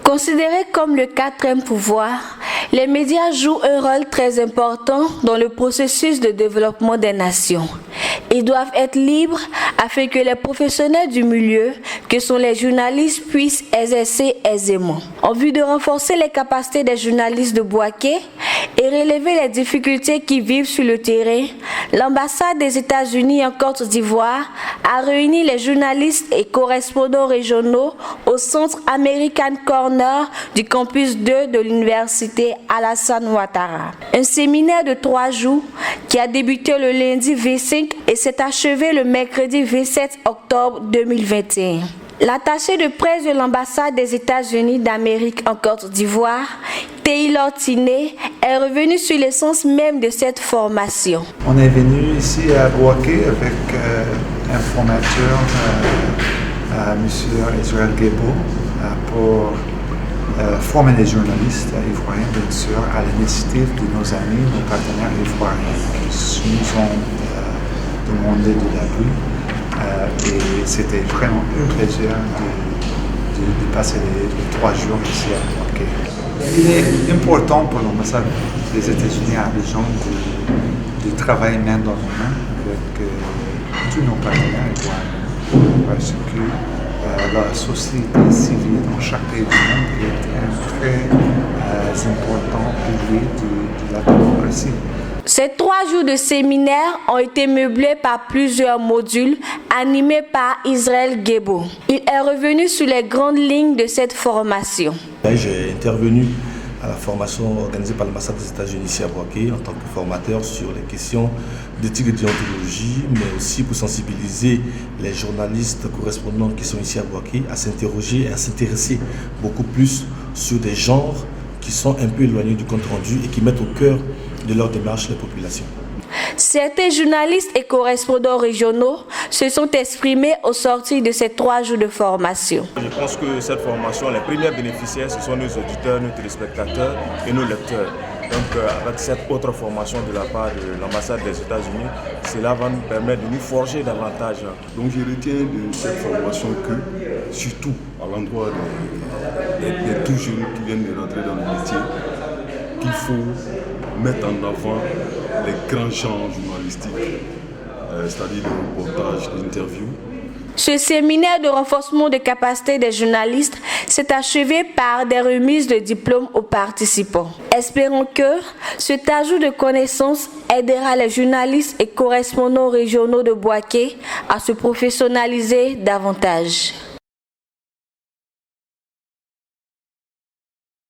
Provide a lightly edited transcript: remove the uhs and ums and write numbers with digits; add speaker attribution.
Speaker 1: Considérés comme le quatrième pouvoir, les médias jouent un rôle très important dans le processus de développement des nations. Ils doivent être libres afin que les professionnels du milieu, que sont les journalistes, puissent exercer aisément. En vue de renforcer les capacités des journalistes de Bouaké et relever les difficultés qu'ils vivent sur le terrain, l'ambassade des États-Unis en Côte d'Ivoire a réuni les journalistes et correspondants régionaux au centre American Corner du campus 2 de l'université Alassane Ouattara. Un séminaire de 3 jours qui a débuté le lundi 25 et s'est achevé le mercredi 27 octobre 2021. L'attaché de presse de l'ambassade des États-Unis d'Amérique en Côte d'Ivoire, Taylor Tiné, est revenu sur l'essence même de cette formation.
Speaker 2: On est venu ici à Bouaké avec un formateur, M. Israël Guébo, pour former les journalistes ivoiriens, bien sûr, à l'initiative de nos amis, nos partenaires ivoiriens qui nous ont demandé de l'appui. Et c'était vraiment un plaisir de passer les 3 jours ici à Bouaké. Il est important pour l'ambassade des États-Unis à Abidjan de travailler main dans la main avec tous nos partenaires ivoiriens parce que la société civile dans chaque pays du monde est un très important pilier de la démocratie.
Speaker 1: Ces 3 jours de séminaire ont été meublés par plusieurs modules animés par Israël Guébo. Il est revenu sur les grandes lignes de cette formation.
Speaker 3: J'ai intervenu à la formation organisée par l'ambassade des États-Unis ici à Bouaké en tant que formateur sur les questions d'éthique et de déontologie, mais aussi pour sensibiliser les journalistes correspondants qui sont ici à Bouaké à s'interroger et à s'intéresser beaucoup plus sur des genres qui sont un peu éloignés du compte rendu et qui mettent au cœur de leur démarche les populations.
Speaker 1: Certains journalistes et correspondants régionaux se sont exprimés au sortir de ces 3 jours de formation.
Speaker 4: Je pense que cette formation, les premiers bénéficiaires, ce sont nos auditeurs, nos téléspectateurs et nos lecteurs. Donc avec cette autre formation de la part de l'ambassade des États-Unis, cela va nous permettre de nous forger davantage.
Speaker 5: Donc je retiens de cette formation que, surtout à l'endroit des tout jeunes qui viennent de rentrer dans le métier, qu'il faut mettre en avant les grands genres journalistiques, c'est-à-dire le reportage, l'interview.
Speaker 1: Ce séminaire de renforcement des capacités des journalistes s'est achevé par des remises de diplômes aux participants. Espérons que cet ajout de connaissances aidera les journalistes et correspondants régionaux de Bouaké à se professionnaliser davantage.